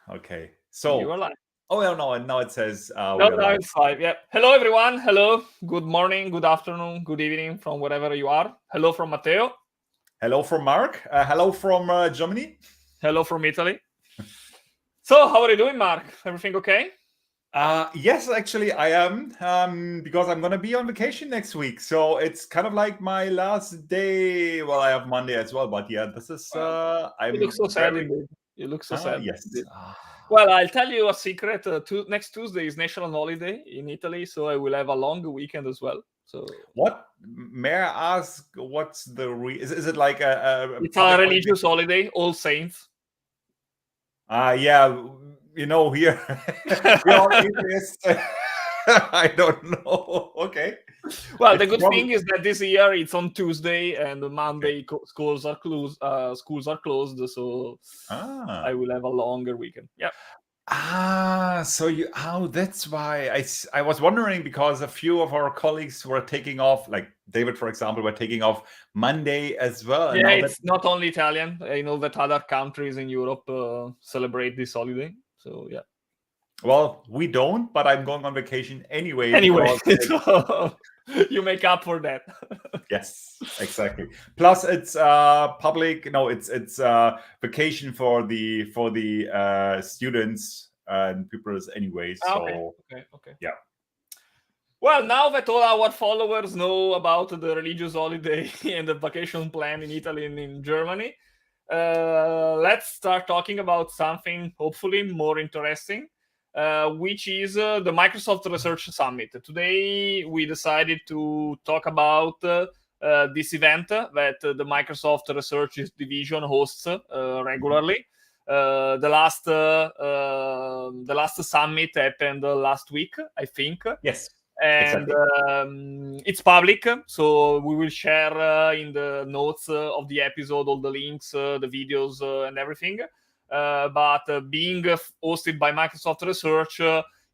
Okay. You So, are live. oh, yeah, no, and now it says No, we are no, live. it's live. Yeah. Hello, everyone. Hello. Good morning, good afternoon, good evening from wherever you are. Hello from Matteo. Hello from Marc. Hello from Germany. Hello from Italy. So, how are you doing, Mark? Everything okay? Yes, actually, I am because I'm gonna be on vacation next week. So it's kind of like my last day. Well, I have Monday as well, but yeah, this is Well, you look I'm so sad very indeed. You look so sad yes. indeed. Well, I'll tell you a secret. Next Tuesday is national holiday in Italy, so I will have a long weekend as well. So What may I ask? What's the is it like a it's a public holiday? religious holiday, All Saints. Yeah, here we are atheists. I don't know. Okay, Well, the it's good probably thing is that this year it's on Tuesday and okay. Monday schools are closed. Schools are closed, so I Ah. will have a longer weekend. Yeah. So that's why I was wondering because a few of our colleagues were taking off, like David, for example, were taking off Monday as well, and Yeah, now that it's not only Italian. I know that other countries in Europe celebrate this holiday. So yeah. well, we don't, but I'm going on vacation anyway Anyway, because so you make up for that. yes, exactly. Plus, it's public. No, it's vacation for the students and pupils anyway. Okay, So okay. yeah. Well, now that all our followers know about the religious holiday and the vacation plan in Italy and in Germany, let's start talking about something hopefully more interesting, which is the Microsoft Research Summit. Today, we decided to talk about this event that the Microsoft Research Division hosts regularly. The last summit happened last week, I think, Yes, and exactly. it's public, so we will share in the notes of the episode all the links, the videos, and everything. But being hosted by Microsoft Research,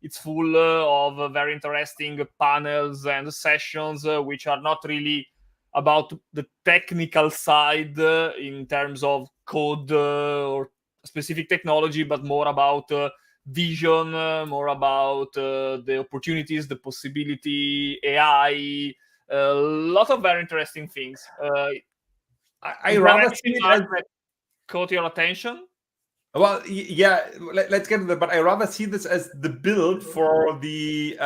it's full of very interesting panels and sessions, which are not really about the technical side in terms of code or specific technology, but more about vision, more about the opportunities, the possibility, AI, a lot of very interesting things. I Is there rather see anything, it Mark, as that caught your attention? well, yeah. Let's get to that. But I rather see this as the build for the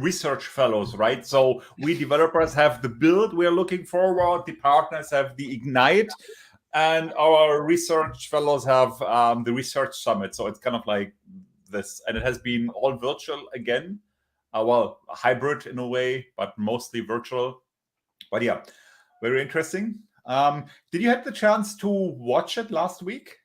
research fellows, right? So we developers have the build we're looking forward. The partners have the ignite, and our research fellows have the research summit. So it's kind of like this, and it has been all virtual again. Well, hybrid in a way, but mostly virtual. But yeah, very interesting. Did you have the chance to watch it last week?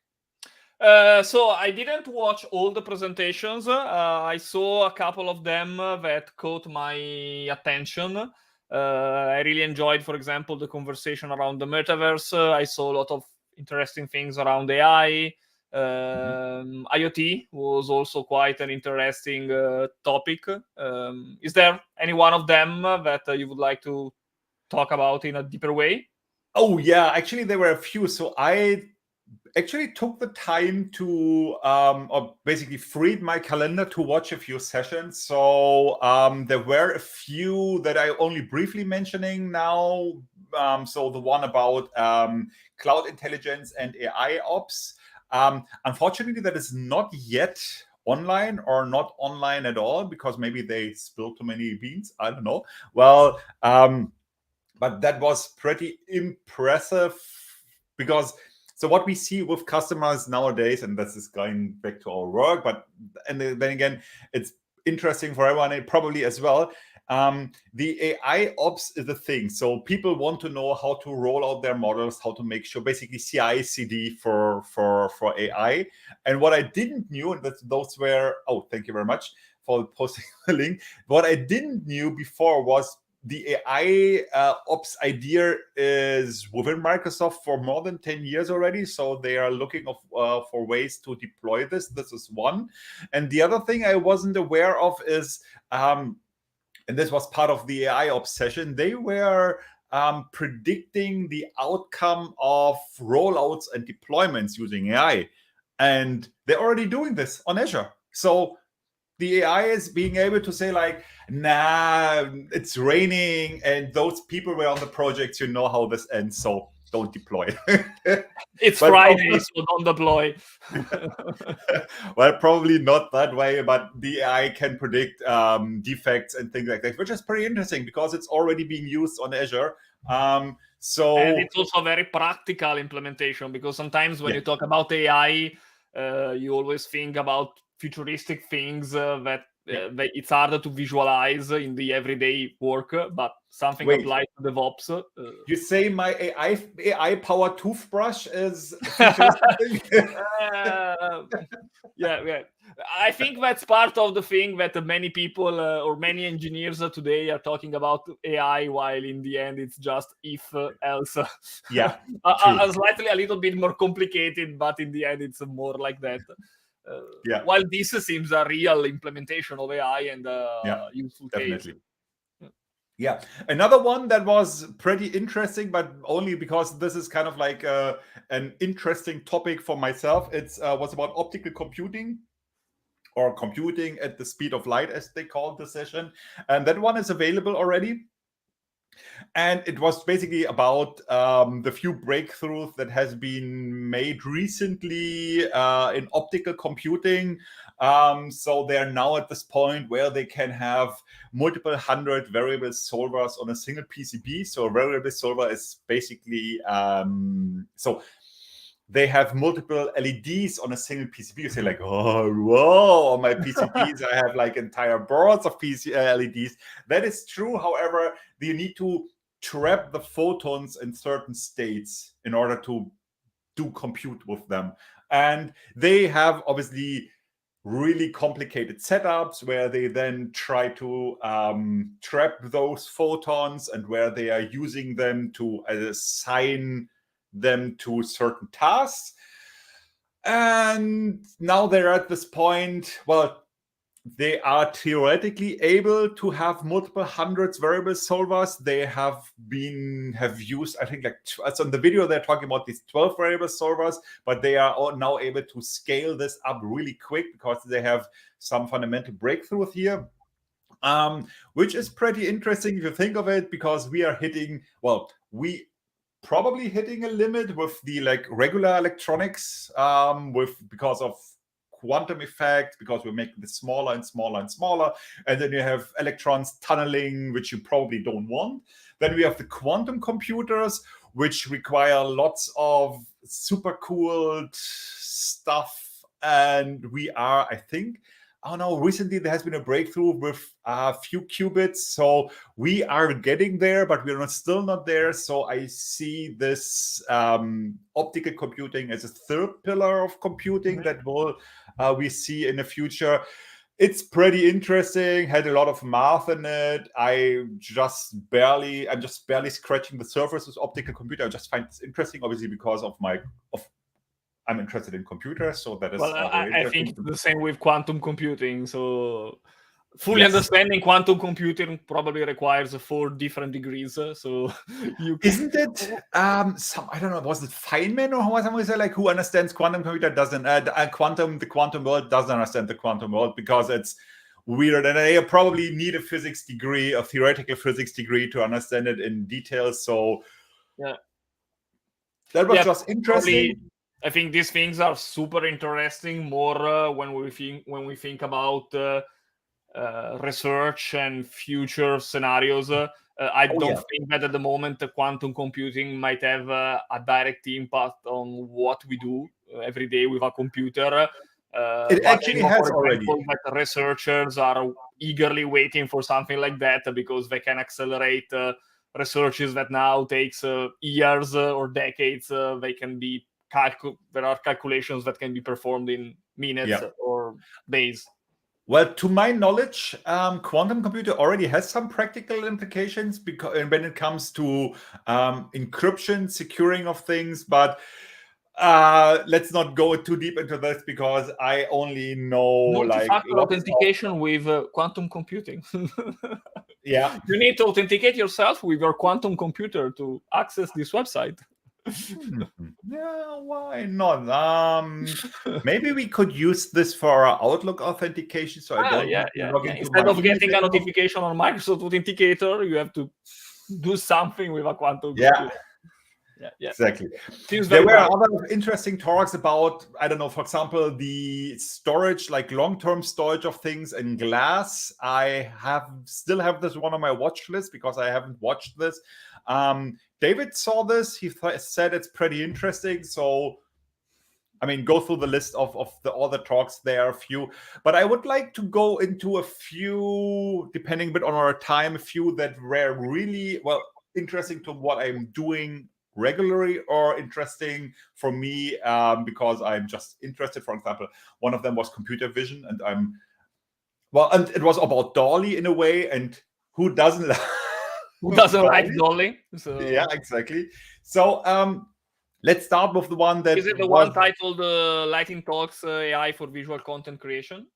So I didn't watch all the presentations. I saw a couple of them that caught my attention. I really enjoyed, for example, the conversation around the metaverse. I saw a lot of interesting things around AI. IoT was also quite an interesting topic. Is there any one of them that you would like to talk about in a deeper way? Oh yeah, actually there were a few. So I actually took the time to or basically freed my calendar to watch a few sessions. So there were a few that I only briefly mentioning now. So the one about cloud intelligence and AI ops. Unfortunately, that is not yet online or not online at all because maybe they spilled too many beans. I don't know. Well, but that was pretty impressive because so what we see with customers nowadays, and this is going back to our work, but and then again, it's interesting for everyone probably as well. The AI ops is the thing. So people want to know how to roll out their models, how to make sure basically CI/CD for AI. And what I didn't knew, and those were thank you very much for posting the link. What I didn't knew before was the AI ops idea is within Microsoft for more than 10 years already. So they are looking for ways to deploy this. This is one. And the other thing I wasn't aware of is, and this was part of the AI ops session, they were predicting the outcome of rollouts and deployments using AI. And they're already doing this on Azure. So the AI is being able to say like, nah, it's raining and those people were on the projects, you know how this ends, so don't deploy. It's But Friday, so don't deploy. well, probably not that way, but the AI can predict defects and things like that, which is pretty interesting because it's already being used on Azure. So And it's also a very practical implementation, because sometimes when Yeah. you talk about AI, you always think about futuristic things that it's harder to visualize in the everyday work, but something Wait. applied to DevOps. You say my AI powered toothbrush is futuristic? Yeah. I think that's part of the thing that many people or many engineers today are talking about AI, while in the end it's just if else. Yeah, true. Slightly a little bit more complicated, but in the end it's more like that. Yeah. While this seems a real implementation of AI and Yeah, useful definitely. case. Yeah, another one that was pretty interesting, but only because this is kind of like an interesting topic for myself. It's was about optical computing, or computing at the speed of light, as they called the session, and that one is available already. And it was basically about the few breakthroughs that has been made recently in optical computing. So they're now at this point where they can have multiple hundred variable solvers on a single PCB. So a variable solver is basically so they have multiple LEDs on a single PCB. You say like, oh, whoa, on my PCBs, I have like entire boards of LEDs. That is true. However, you need to trap the photons in certain states in order to do compute with them. And they have obviously really complicated setups where they then try to trap those photons, and where they are using them to assign them to certain tasks. And now they're at this point, well, they are theoretically able to have multiple hundreds variable solvers. They have used, I think, like so in the video they're talking about these 12 variable solvers, but they are all now able to scale this up really quick because they have some fundamental breakthroughs here. Which is pretty interesting if you think of it, because we are hitting, well, we probably hitting a limit with the like regular electronics, because of quantum effect, because we're making it smaller and smaller and smaller, and then you have electrons tunneling, which you probably don't want. Then we have the quantum computers, which require lots of super cool stuff, and we are, I think, I don't know, recently there has been a breakthrough with a few qubits. So we are getting there, but we're still not there. So I see this optical computing as a third pillar of computing that will we see in the future. It's pretty interesting, had a lot of math in it. I'm just barely scratching the surface with optical computing. I just find this interesting, obviously, because of I'm interested in computers, so that is Well, very I interesting. think it's the same with quantum computing. So fully Yes. understanding quantum computing probably requires 4 different degrees. So you Isn't it some, I don't know, was it Feynman or someone said like, who understands quantum computer doesn't the quantum world doesn't understand the quantum world because it's weird, and they probably need a physics degree, a theoretical physics degree, to understand it in detail. So yeah, that was just interesting. probably, I think these things are super interesting more when we think about research and future scenarios. I don't think that at the moment quantum computing might have a direct impact on what we do every day with a computer. It actually has for already. example, that researchers are eagerly waiting for something like that because they can accelerate researches that now takes years or decades. They can be there are calculations that can be performed in minutes or days. Well, to my knowledge, quantum computer already has some practical implications because when it comes to encryption, securing of things. But let's not go too deep into this because I only know Multi-factor authentication with quantum computing. Yeah, you need to authenticate yourself with your quantum computer to access this website. Yeah, why not? Maybe we could use this for our Outlook authentication, so I don't need to log into Instead my of email getting a anymore. notification on Microsoft Authenticator, you have to do something with a quantum Yeah. computer. Yeah. Exactly. Seems There very were bright. other interesting talks about, I don't know, for example, the storage, like long-term storage of things in glass. I still have this one on my watch list because I haven't watched this. David saw this. He said it's pretty interesting. So, I mean, go through the list of all the talks. There are a few, but I would like to go into a few, depending a bit on our time, a few that were really, well, interesting to what I'm doing regularly or interesting for me because I'm just interested. For example, one of them was computer vision, and and it was about Dolly in a way, and who doesn't Who doesn't like Dolly? So Yeah, exactly. So let's start with the one that is it the was one titled Lighting Talks AI for Visual Content Creation?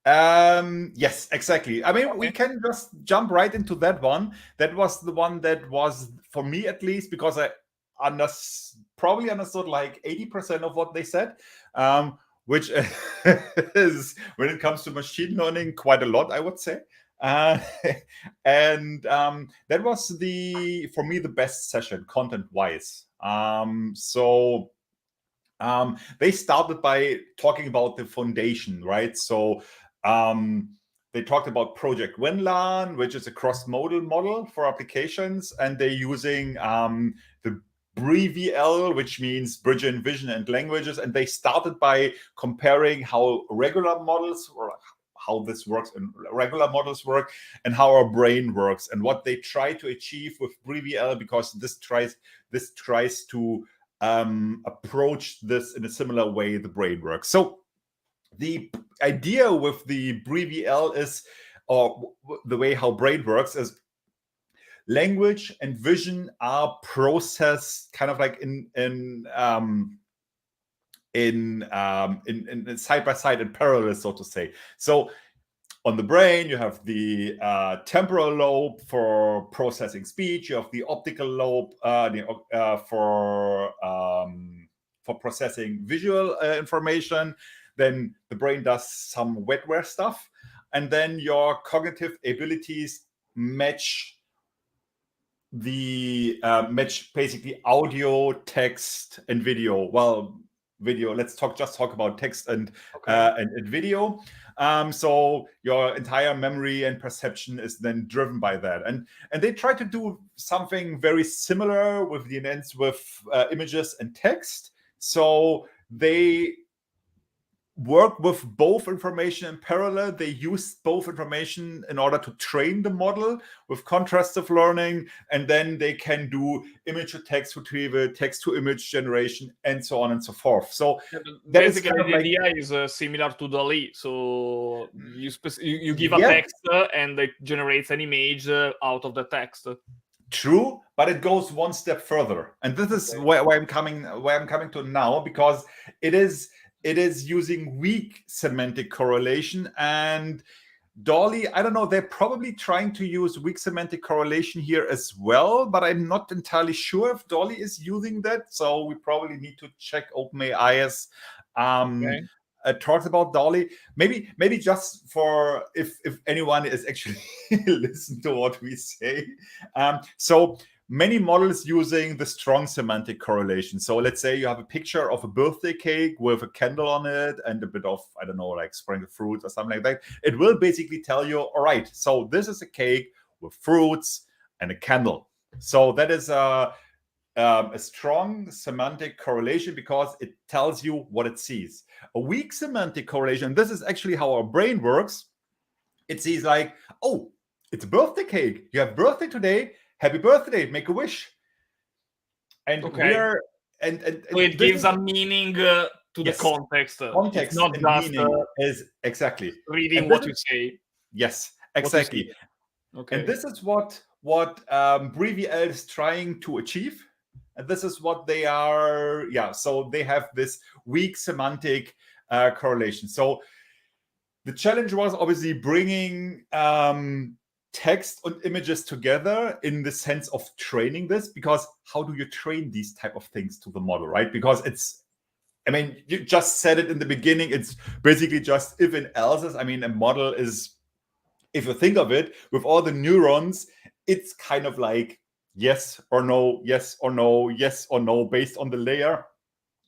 Yes, exactly. I mean, Okay. we can just jump right into that one. That was the one that was, for me at least, because I probably understood like 80% of what they said, which is, when it comes to machine learning, quite a lot, I would say. And that was for me, the best session content-wise. They started by talking about the foundation, right? So they talked about Project WinLAN, which is a cross-modal model for applications, and they're using the BRIVL, which means Bridge and Vision and Languages. And they started by comparing how regular models, or how this works and regular models work, and how our brain works, and what they try to achieve with BRIVL, because this tries to approach this in a similar way the brain works. So the idea with the BRIVL is, or the way how brain works is, language and vision are processed kind of like in side by side, in parallel, so to say. So on the brain, you have the temporal lobe for processing speech. You have the optical lobe for processing visual information. Then the brain does some wetware stuff, and then your cognitive abilities match basically audio, text, and video. Well, video. Let's just talk about text and video. So your entire memory and perception is then driven by that, and they try to do something very similar with the events with images and text. So they work with both information in parallel. They use both information in order to train the model with contrastive learning, and then they can do image to text retrieval, text to image generation, and so on and so forth. So basically, the idea is similar to DALL-E. So you give a text and it generates an image out of the text. True, but it goes one step further, and this is where I'm coming to now, because it is using weak semantic correlation. And Dolly, I don't know, they're probably trying to use weak semantic correlation here as well, but I'm not entirely sure if Dolly is using that. So we probably need to check OpenAI's talks about Dolly. Maybe just for if anyone is actually listen to what we say. So many models using the strong semantic correlation. So let's say you have a picture of a birthday cake with a candle on it and a bit of, I don't know, like sprinkled fruit or something like that. It will basically tell you, all right, so this is a cake with fruits and a candle. So that is a strong semantic correlation because it tells you what it sees. A weak semantic correlation, this is actually how our brain works. It sees like, oh, it's a birthday cake. You have birthday today. Happy birthday. Make a wish. And so it gives a meaning to the context. Context, it's not and just meaning is exactly reading what you say. Yes, exactly. And this is what BRIVL is trying to achieve. And this is what they are. So they have this weak semantic correlation. So the challenge was obviously bringing text and images together in the sense of training this, because how do you train these type of things to the model, right? Because you just said it in the beginning, it's basically just if and else's. A model is, if you think of it, with all the neurons, it's kind of like yes or no, yes or no, yes or no, based on the layer.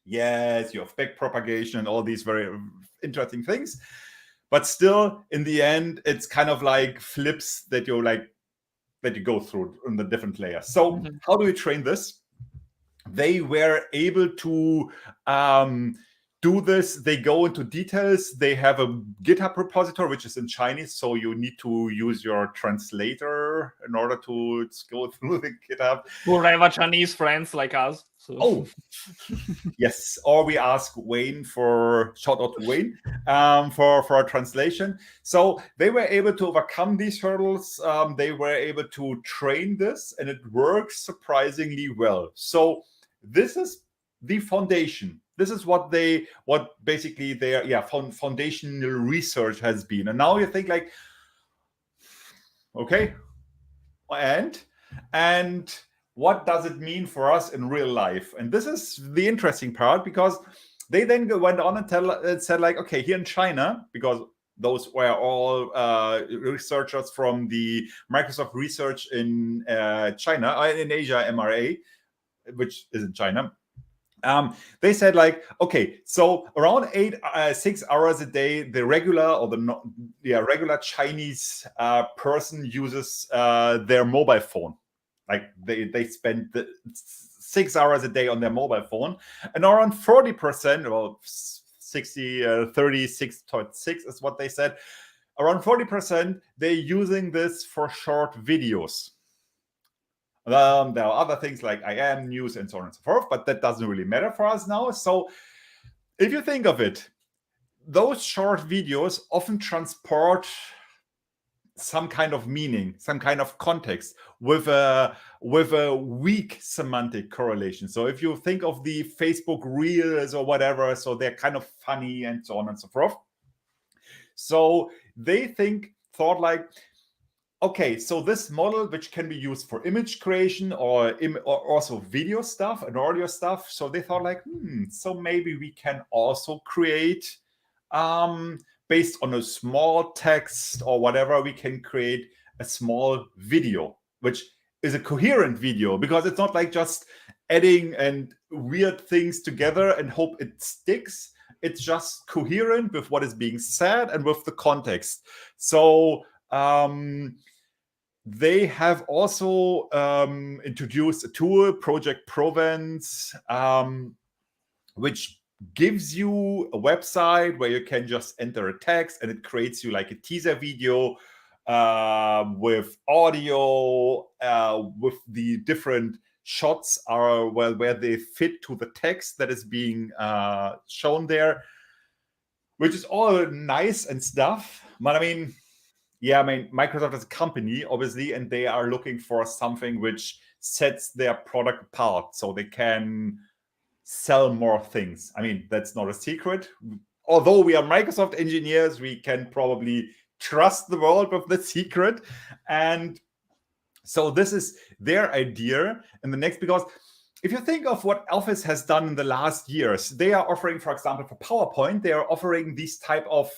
Yes, you have backpropagation and all these very interesting things. But still, in the end, it's kind of like flips that you go through in the different layers. So how do we train this? They were able to do this. They go into details. They have a GitHub repository, which is in Chinese, so you need to use your translator in order to go through the GitHub. Who have Chinese friends like us. So. Oh, yes. Or we ask Wayne shout out to Wayne for a translation. So they were able to overcome these hurdles. They were able to train this, and it works surprisingly well. So this is the foundation. This is what basically their foundational research has been. And now you think like, okay, and what does it mean for us in real life? And this is the interesting part, because they then went on and said like, okay, here in China, because those were all researchers from the Microsoft research in China, in Asia, MRA, which is in China. They said like, okay, so around 6 hours a day, the regular Chinese person uses their mobile phone. Like they spend 6 hours a day on their mobile phone, and around 40%, well, 36.6 is what they said. Around 40%, they're using this for short videos. There are other things like IM, news, and so on and so forth, but that doesn't really matter for us now. So if you think of it, those short videos often transport some kind of meaning, some kind of context with a weak semantic correlation. So if you think of the Facebook Reels or whatever, so they're kind of funny and so on and so forth. So they thought like, okay, so this model, which can be used for image creation or also video stuff and audio stuff. So they thought like, so maybe we can also create, based on a small text or whatever, we can create a small video, which is a coherent video, because it's not like just adding and weird things together and hope it sticks. It's just coherent with what is being said and with the context. So they have also introduced a tool, Project Provence, which gives you a website where you can just enter a text and it creates you like a teaser video with audio, with the different shots where they fit to the text that is being shown there, which is all nice and stuff. But Microsoft is a company, obviously, and they are looking for something which sets their product apart so they can sell more things. That's not a secret. Although we are Microsoft engineers, we can probably trust the world with the secret. And so this is their idea. And because if you think of what Office has done in the last years, they are offering, for example, for PowerPoint, they are offering these type of,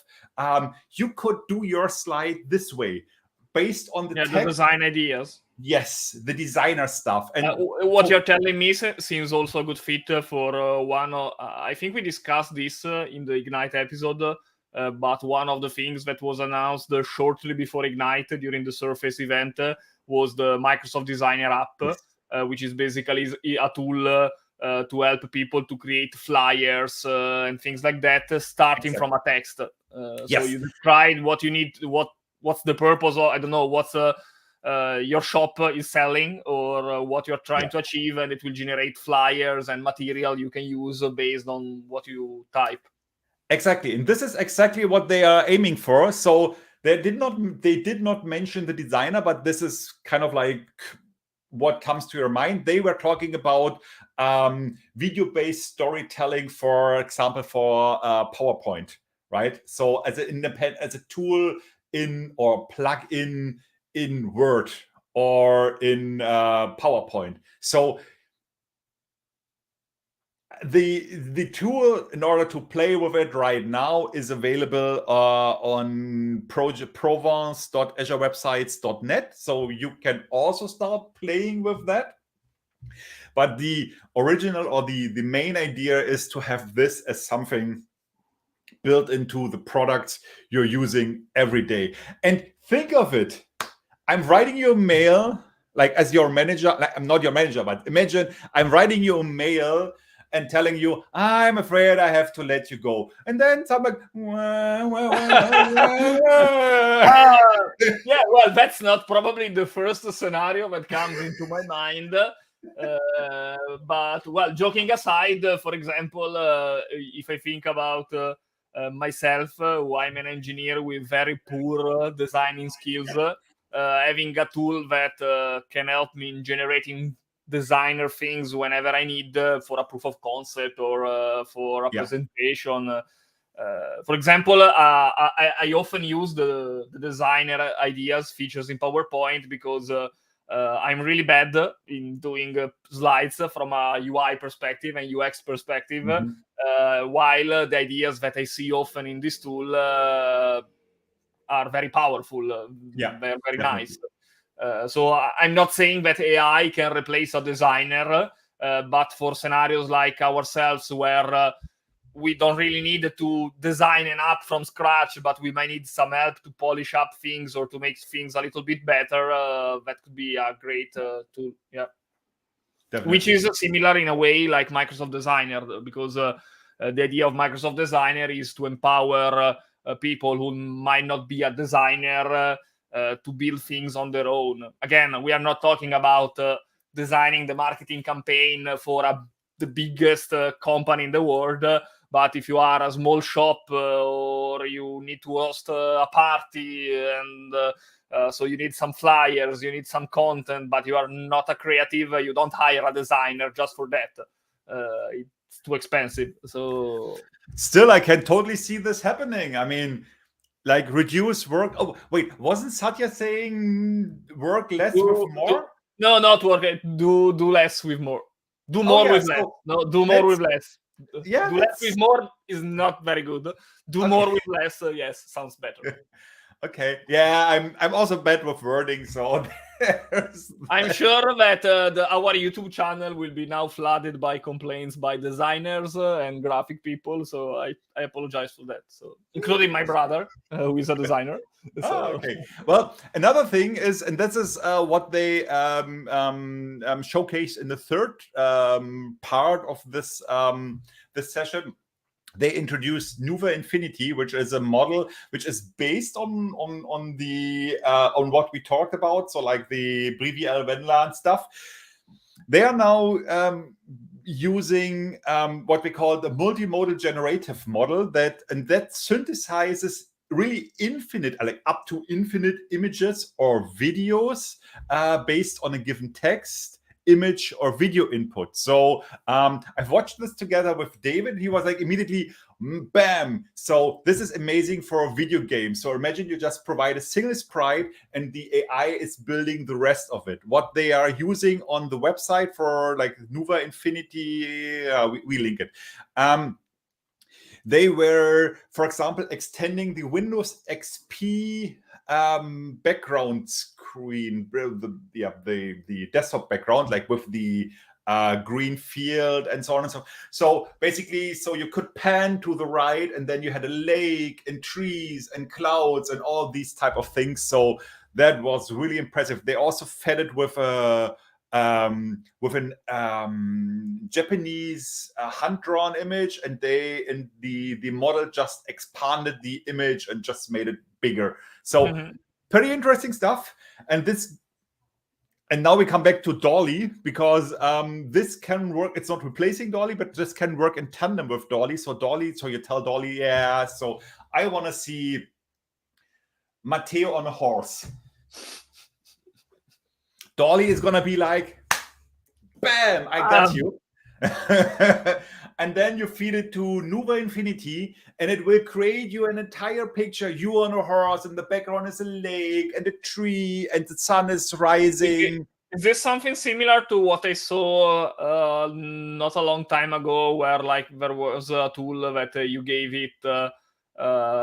you could do your slide this way based on the text. The design ideas. Yes, the designer stuff. And what you're telling me seems also a good fit for one. I think we discussed this in the Ignite episode, but one of the things that was announced shortly before Ignite during the Surface event was the Microsoft Designer app, yes. Which is basically a tool to help people to create flyers and things like that, starting from a text. Yes. So you describe what you need, what's the purpose, or I don't know, what's your shop is selling, or what you're trying to achieve, and it will generate flyers and material you can use based on what you type. Exactly, and this is exactly what they are aiming for. So they did not mention the designer, but this is kind of like what comes to your mind. They were talking about video-based storytelling, for example, for PowerPoint, right? So as a tool in or plug in in Word or in PowerPoint. So the tool in order to play with it right now is available on provence.azurewebsites.net. So you can also start playing with that. But the original or the main idea is to have this as something built into the products you're using every day. And think of it. I'm writing you a mail, like as your manager. Like, I'm not your manager, but imagine I'm writing you a mail and telling you, I'm afraid I have to let you go. And then someone, yeah, well, that's not probably the first scenario that comes into my mind. But, well, joking aside, for example, if I think about myself, who I'm an engineer with very poor designing skills, having a tool that can help me in generating designer things whenever I need for a proof of concept or for a presentation. For example, I often use the designer ideas, features in PowerPoint because I'm really bad in doing slides from a UI perspective and UX perspective, while the ideas that I see often in this tool are very powerful. They're very nice. So I'm not saying that AI can replace a designer, but for scenarios like ourselves where we don't really need to design an app from scratch, but we might need some help to polish up things or to make things a little bit better, that could be a great tool. Yeah. Definitely. Which is similar in a way like Microsoft Designer, because the idea of Microsoft Designer is to empower people who might not be a designer to build things on their own. Again, we are not talking about designing the marketing campaign for the biggest company in the world, but if you are a small shop or you need to host a party and so you need some flyers, you need some content, but you are not a creative, you don't hire a designer just for that. It's too expensive. So still, I can totally see this happening. I mean, like reduce work. Oh, wait, wasn't Satya saying work less with more? No, not work. Do less with more. Do more with less. No, do more with less. Yeah, do less with more is not very good. Do more with less. Yes, sounds better. Okay. Yeah, I'm also bad with wording, so I'm sure that our YouTube channel will be now flooded by complaints by designers and graphic people. So I apologize for that. So including my brother, who is a designer. So. Okay. Well, another thing is, and this is what they showcased in the third part of this this session. They introduced Nuva Infinity, which is a model which is based on what we talked about, so like the Brivial Venla and stuff. They are now using what we call the multimodal generative model that synthesizes really infinite, like up to infinite images or videos based on a given text, image, or video input. So I've watched this together with David. He was like immediately, bam. So this is amazing for a video game. So imagine you just provide a single sprite and the AI is building the rest of it. What they are using on the website for like Nuva Infinity, we link it. They were, for example, extending the Windows XP background screen, the desktop background, like with the green field and so on and so on. So basically, so you could pan to the right and then you had a lake and trees and clouds and all these type of things. So that was really impressive. They also fed it with a Japanese hand-drawn image, and the model just expanded the image and just made it bigger. So pretty interesting stuff. And now we come back to Dolly, because this can work. It's not replacing Dolly, but this can work in tandem with Dolly. So you tell Dolly, yeah, so I want to see Matteo on a horse. Dolly is gonna be like, bam, I got you. and then you feed it to Nuva Infinity, and it will create you an entire picture. You on a horse, and the background is a lake and a tree, and the sun is rising. Is this something similar to what I saw not a long time ago, where like there was a tool that you gave it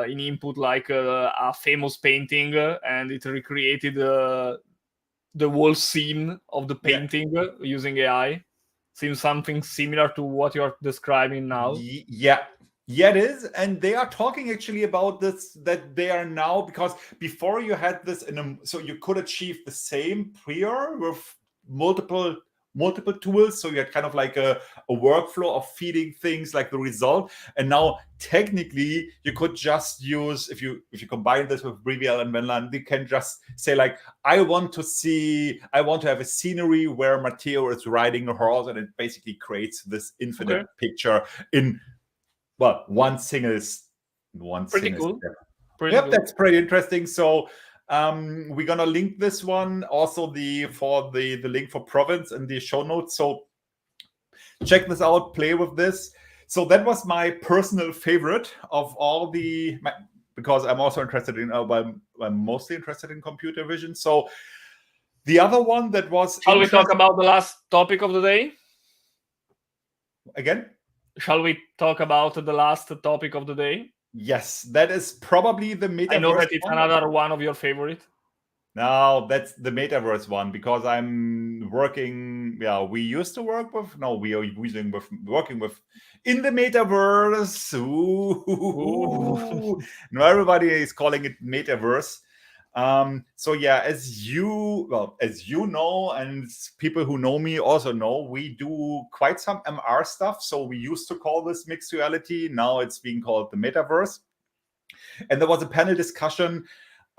in input, like a famous painting, and it recreated the whole scene of the painting using AI? Seems something similar to what you're describing now. Yeah, it is. And they are talking actually about this, that they are now, because before you had this so you could achieve the same prior with multiple tools. So you had kind of like a workflow of feeding things like the result. And now technically you could just use, if you combine this with Brivial and Venland, they can just say like, I want to have a scenery where Matteo is riding a horse, and it basically creates this infinite picture in one single Pretty cool. step. Pretty Yep, cool. that's pretty interesting. So we're gonna link this one, also the link for province in the show notes. So check this out, play with this. So that was my personal favorite of all because I'm also interested in I'm mostly interested in computer vision. So the other one that was Shall we talk about the last topic of the day? Again? Shall we talk about the last topic of the day? Yes, that is probably the Metaverse. I know that it's another one of your favorite. No, that's the Metaverse one, because I'm working. Yeah, we used to work with. No, we are working with in the Metaverse. Ooh. No, everybody is calling it Metaverse. So yeah, as you know, and people who know me also know, we do quite some MR stuff. So we used to call this mixed reality. Now it's being called the Metaverse. And there was a panel discussion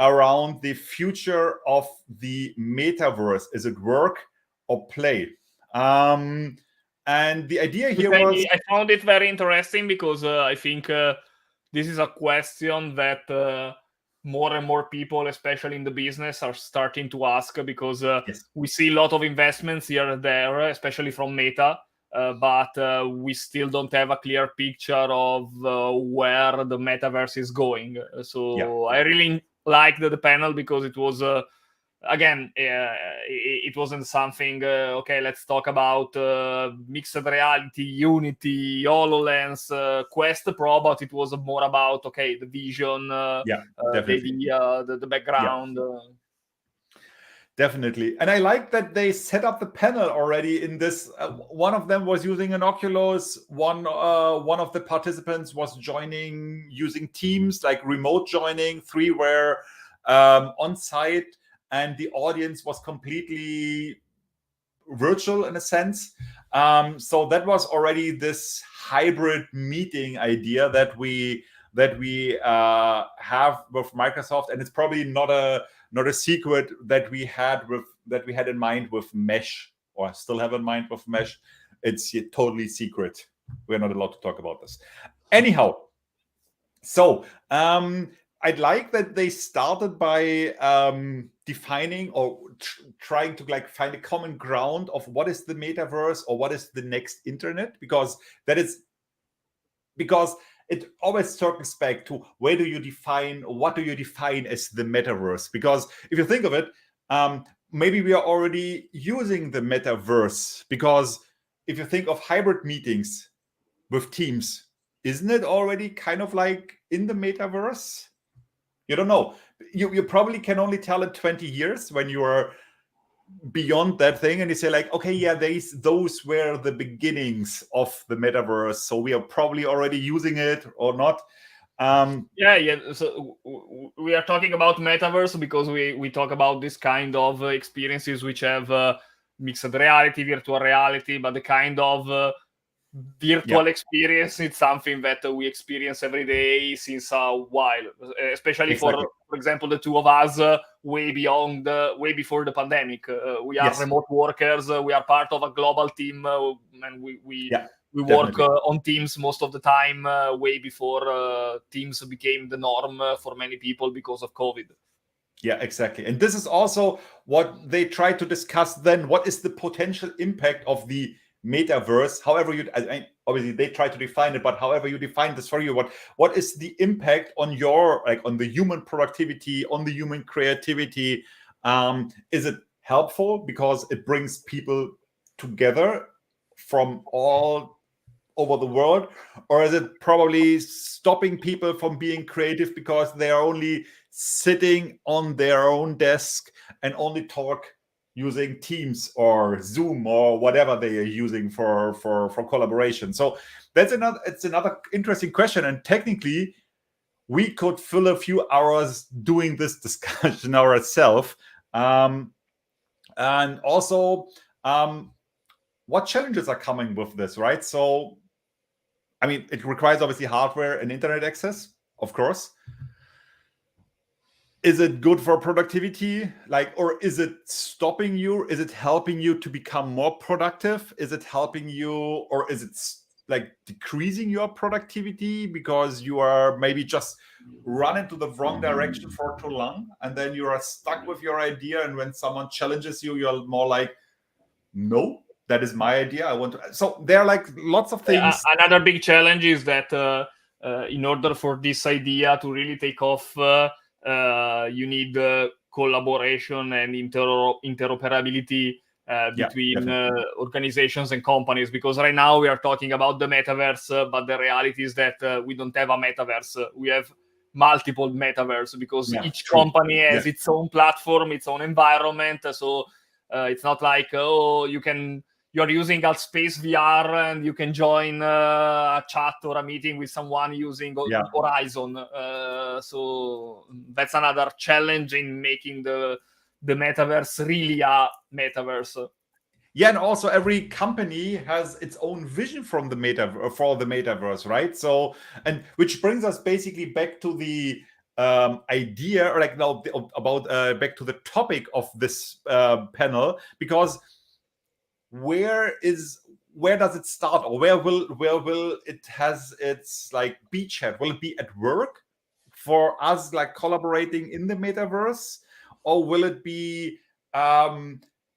around the future of the Metaverse. Is it work or play? And the idea here was... I found it very interesting, because I think this is a question that more and more people, especially in the business, are starting to ask, because we see a lot of investments here and there, especially from Meta, but we still don't have a clear picture of where the Metaverse is going. So I really liked the panel, because it was... again, it wasn't something, okay, let's talk about mixed reality, Unity, HoloLens, Quest Pro, but it was more about, okay, the vision, the background. Definitely. And I like that they set up the panel already in this. One of them was using an Oculus. One of the participants was joining using Teams, like remote joining. 3 were on site. And the audience was completely virtual in a sense. So that was already this hybrid meeting idea that we have with Microsoft, and it's probably not a secret that we had in mind with Mesh, or still have in mind with Mesh. It's totally secret. We're not allowed to talk about this. Anyhow, so I'd like that they started by defining or trying to like find a common ground of what is the Metaverse or what is the next internet, because it always circles back to what do you define as the Metaverse? Because if you think of it, maybe we are already using the Metaverse, because if you think of hybrid meetings with Teams, isn't it already kind of like in the Metaverse? You don't know. You probably can only tell in 20 years when you are beyond that thing, and you say like, okay, yeah, those were the beginnings of the Metaverse, so we are probably already using it or not. So we are talking about Metaverse because we talk about this kind of experiences which have mixed reality, virtual reality, but the kind of virtual experience, it's something that we experience every day since a while, especially for example, the two of us, way before the pandemic. We are remote workers. We are part of a global team, and we work on Teams most of the time, way before Teams became the norm for many people because of COVID. Yeah, exactly. And this is also what they try to discuss then. What is the potential impact of the Metaverse? However, obviously they try to define it, but however you define this for you, what is the impact on your, like, on the human productivity, on the human creativity? Is it helpful because it brings people together from all over the world, or is it probably stopping people from being creative because they are only sitting on their own desk and only talk using Teams or Zoom or whatever they are using for collaboration? So it's another interesting question, and technically we could fill a few hours doing this discussion ourselves. And also, what challenges are coming with this, right? So, I mean, it requires obviously hardware and internet access, of course. Is it good for productivity? Like, or is it stopping you? Is it helping you to become more productive? Is it helping you, or is it like decreasing your productivity because you are maybe just run into the wrong direction for too long, and then you are stuck with your idea, and when someone challenges you, you're more like, no, that is my idea, I want to. So there are like lots of things. Another big challenge is that in order for this idea to really take off, you need collaboration and interoperability between organizations and companies, because right now we are talking about the metaverse, but the reality is that we don't have a metaverse. We have multiple metaverse, because each company has its own platform, its own environment. So it's not like, oh, you're using Altspace VR and you can join a chat or a meeting with someone using Horizon. So that's another challenge in making the metaverse really a metaverse. Yeah, and also every company has its own vision from the metaverse, right? So, and which brings us basically back to the idea, or like now about back to the topic of this panel, because where does it start, or where will it has its like beachhead? Will it be at work for us, like collaborating in the metaverse, or will it be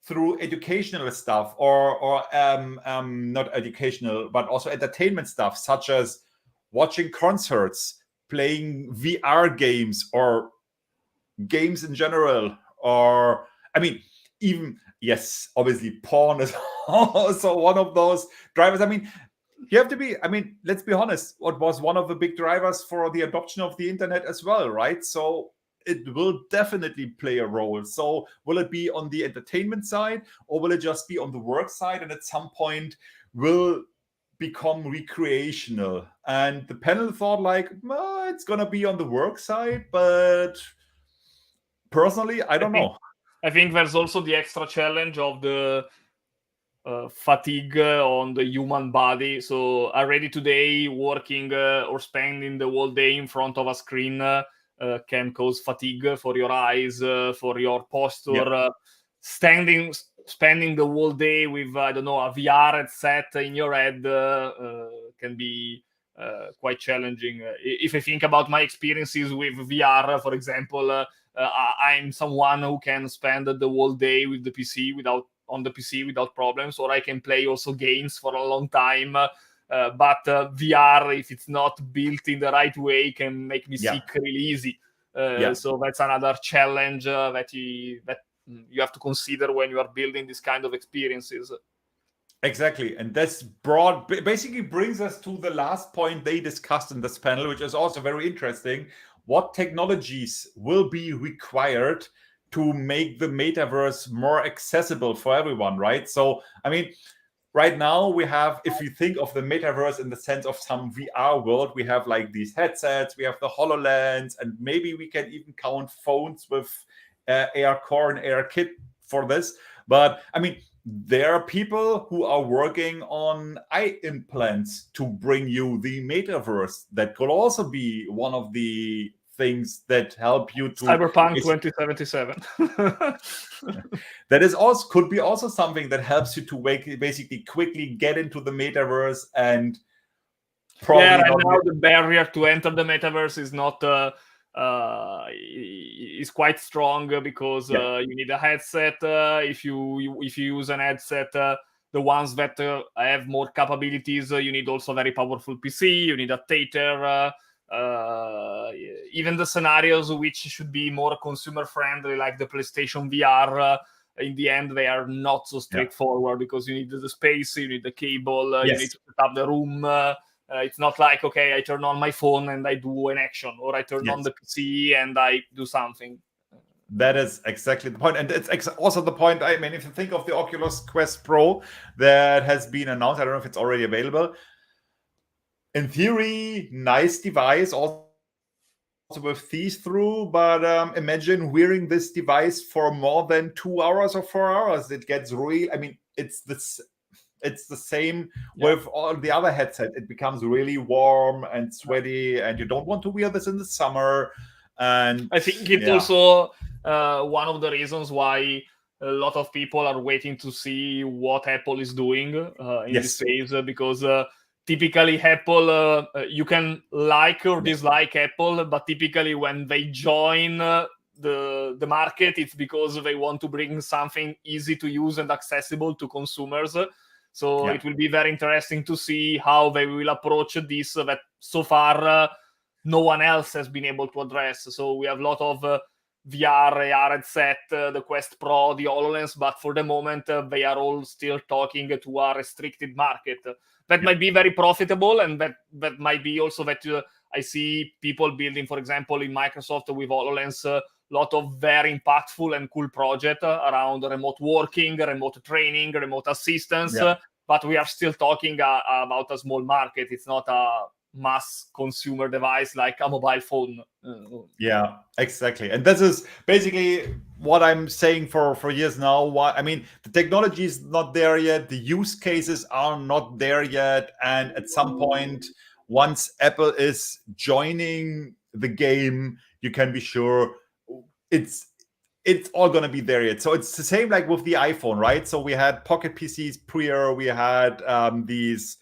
through educational stuff, or not educational but also entertainment stuff, such as watching concerts, playing VR games, or games in general? Or, I mean, even, yes, obviously porn is also one of those drivers. I mean, you have to be, I mean, let's be honest, what was one of the big drivers for the adoption of the internet as well, right? So it will definitely play a role. So will it be on the entertainment side, or will it just be on the work side, and at some point will become recreational? And the panel thought like, well, it's gonna be on the work side, but personally, I don't know. I think there's also the extra challenge of the fatigue on the human body. So already today, working or spending the whole day in front of a screen can cause fatigue for your eyes, for your posture. Spending the whole day with, I don't know, a VR headset in your head can be quite challenging. If I think about my experiences with VR, for example, I'm someone who can spend the whole day with the PC on the PC without problems, or I can play also games for a long time. But VR, if it's not built in the right way, can make me sick really easy. So that's another challenge that you have to consider when you are building this kind of experiences. Exactly. And that's basically brings us to the last point they discussed in this panel, which is also very interesting. What technologies will be required to make the metaverse more accessible for everyone, right? So, I mean, right now we have, if you think of the metaverse in the sense of some VR world, we have like these headsets, we have the HoloLens, and maybe we can even count phones with AR Core and AR Kit for this. But I mean, there are people who are working on eye implants to bring you the metaverse. That could also be one of the things that help you to Cyberpunk 2077. That is also could be also something that helps you to basically quickly get into the metaverse. And probably now the barrier to enter the metaverse is not is quite strong, because you need a headset. If you use an headset, the ones that have more capabilities, you need also a very powerful PC, you need a theater, even the scenarios which should be more consumer friendly, like the PlayStation VR, in the end they are not so straightforward, because you need the space, you need the cable, you need to set up the room. It's not like, okay, I turn on my phone and I do an action, or I turn on the PC and I do something. That is exactly the point. And it's also the point. I mean, if you think of the Oculus Quest Pro that has been announced, I don't know if it's already available. In theory, nice device, also with see-through, but imagine wearing this device for more than 2 hours or 4 hours. It gets real. I mean, it's the same with all the other headset. It becomes really warm and sweaty, and you don't want to wear this in the summer. And I think it's also one of the reasons why a lot of people are waiting to see what Apple is doing in this space, because typically Apple, you can like or dislike Apple, but typically when they join the market, it's because they want to bring something easy to use and accessible to consumers. So it will be very interesting to see how they will approach this, that so far no one else has been able to address. So we have a lot of VR, AR headset, the Quest Pro, the HoloLens, but for the moment they are all still talking to a restricted market. That might be very profitable, and that might be also that I see people building, for example, in Microsoft with HoloLens, a lot of very impactful and cool projects around remote working, remote training, remote assistance, but we are still talking about a small market. It's not a mass consumer device like a mobile phone. Yeah, exactly. And this is basically what I'm saying for years now. I mean, the technology is not there yet. The use cases are not there yet. And at some point, once Apple is joining the game, you can be sure it's all going to be there yet. So it's the same like with the iPhone, right? So we had Pocket PCs prior. We had these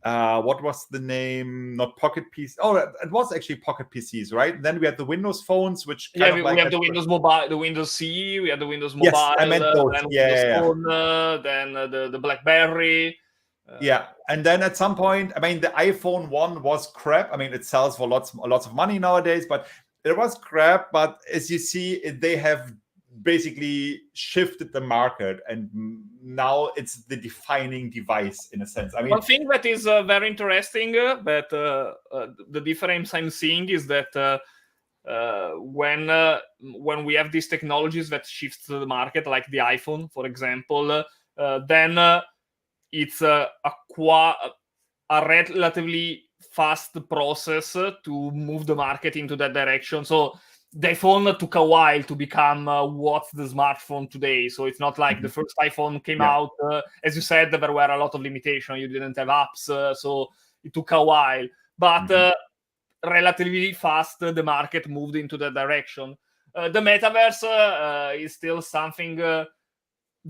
what was the name? Not Pocket PC. Oh, it was actually Pocket PCs, right? And then we had the Windows phones, which we have the Windows Mobile, the Windows CE, we had the Windows Mobile, yes, I meant those. then Windows Phone, then the BlackBerry. And then at some point, I mean, the iPhone 1 was crap. I mean, it sells for lots of money nowadays, but it was crap. But as you see, they have basically shifted the market, and now it's the defining device in a sense. I mean, one thing that is very interesting, that the difference I'm seeing is that when we have these technologies that shift the market, like the iPhone, for example, then it's a relatively fast process to move the market into that direction. So the iPhone took a while to become what's the smartphone today. So it's not like the first iPhone came out. As you said, there were a lot of limitations. You didn't have apps, so it took a while. But relatively fast, the market moved into that direction. The Metaverse is still something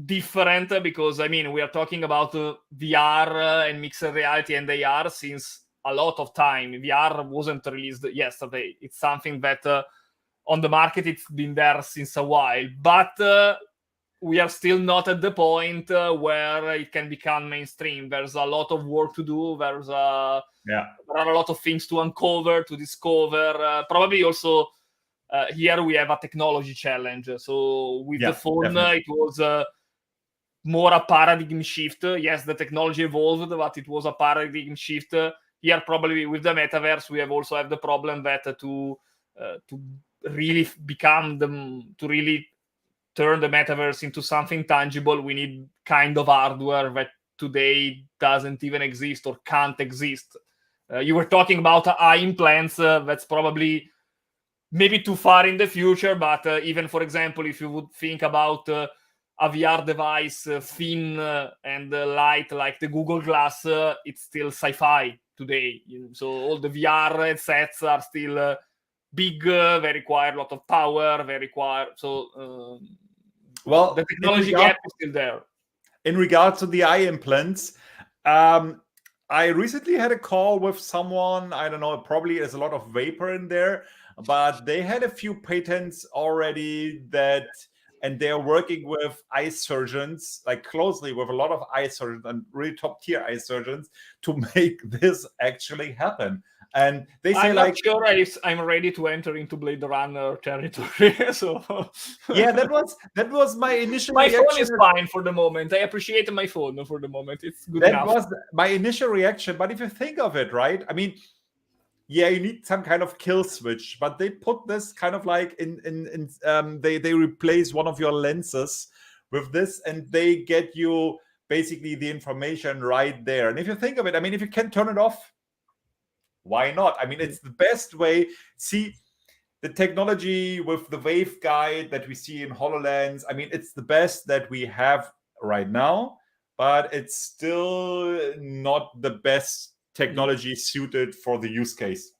different, because, I mean, we are talking about VR and mixed reality and AR since a lot of time. VR wasn't released yesterday. It's something that on the market, it's been there since a while, but we are still not at the point where it can become mainstream. There's a lot of work to do. There are a lot of things to uncover, to discover. Probably also here we have a technology challenge. So with the phone, it was more a paradigm shift. Yes, the technology evolved, but it was a paradigm shift. Here, probably with the Metaverse, we also have the problem that to really to really turn the Metaverse into something tangible, we need kind of hardware that today doesn't even exist or can't exist. You were talking about eye implants. That's probably maybe too far in the future, but even, for example, if you would think about a VR device thin and light like the Google Glass, it's still sci-fi today. So all the VR headsets are still big, they require a lot of power, well, the technology gap is still there. In regards to the eye implants, I recently had a call with someone. I don't know, probably there's a lot of vapor in there, but they had a few patents already that and they are working with eye surgeons, like closely with a lot of eye surgeons and really top tier eye surgeons to make this actually happen. And they say, I'm like, not sure I'm ready to enter into Blade Runner territory. So yeah, that was my initial my reaction. phone is fine for the moment. I appreciate my phone for the moment. It's good That enough. was my initial reaction. But if you think of it, right? I mean, yeah, you need some kind of kill switch, but they put this kind of like they replace one of your lenses with this, and they get you basically the information right there. And if you think of it, I mean, if you can turn it off, why not? I mean, it's the best way. See, the technology with the waveguide that we see in HoloLens, I mean, it's the best that we have right now, but it's still not the best technology suited for the use case.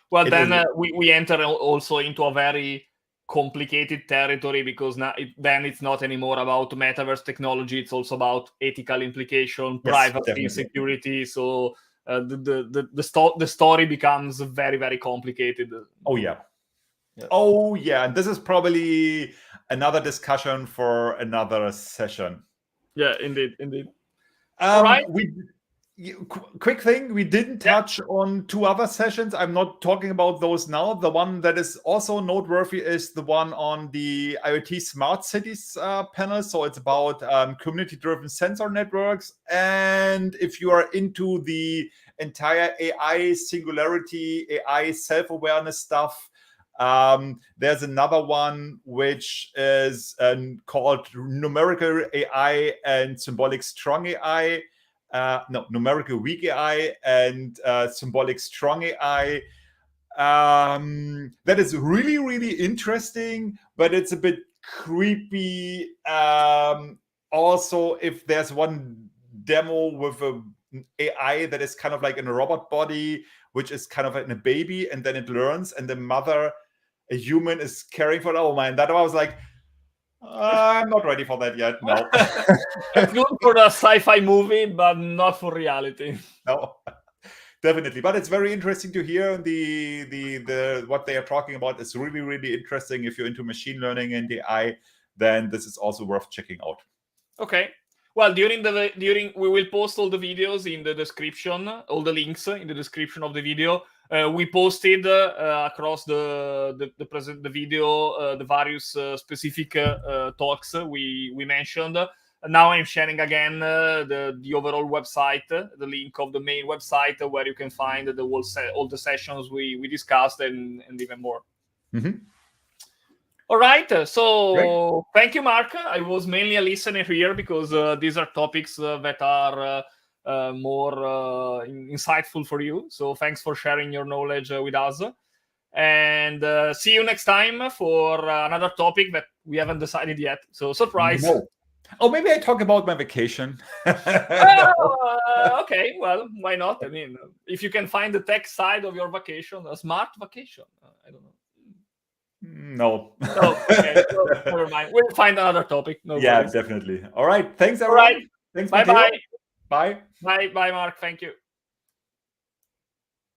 Well, then we enter also into a very complicated territory, because now then it's not anymore about metaverse technology. It's also about ethical implication, privacy, security. So the story becomes very, very complicated. Oh yeah. Yes. Oh yeah, and this is probably another discussion for another session. Yeah, indeed. All right. Quick thing, we didn't touch on 2 other sessions. I'm not talking about those now. The one that is also noteworthy is the one on the IoT smart cities panel. So it's about community-driven sensor networks. And if you are into the entire AI singularity, AI self-awareness stuff, there's another one which is called numerical AI and symbolic strong AI. Numerical weak AI and symbolic strong AI. That is really, really interesting, but it's a bit creepy. Also, if there's one demo with an AI that is kind of like in a robot body, which is kind of in a baby, and then it learns, and the mother, a human, is caring for it. Oh man, that I was like, I'm not ready for that yet. No. It's good for a sci-fi movie, but not for reality. No, definitely. But it's very interesting to hear the what they are talking about. It's really, really interesting. If you're into machine learning and AI, then this is also worth checking out. Okay. Well, we will post all the videos in the description, all the links in the description of the video. We posted across the video the various specific talks we mentioned. Now I'm sharing again the overall website, the link of the main website where you can find all the sessions we discussed and even more. Mm-hmm. All right, so great. Thank you, Marc. I was mainly a listener here because these are topics that are more insightful for you. So thanks for sharing your knowledge with us. And see you next time for another topic that we haven't decided yet. So surprise. No. Oh, maybe I talk about my vacation. Okay, well, why not? I mean, if you can find the tech side of your vacation, a smart vacation, I don't know. No. Okay. So, never mind. We'll find another topic. No yeah, worries. definitely. All right. Thanks, everyone. All right. Thanks, Bye-bye. Bye. Bye, Marc. Thank you.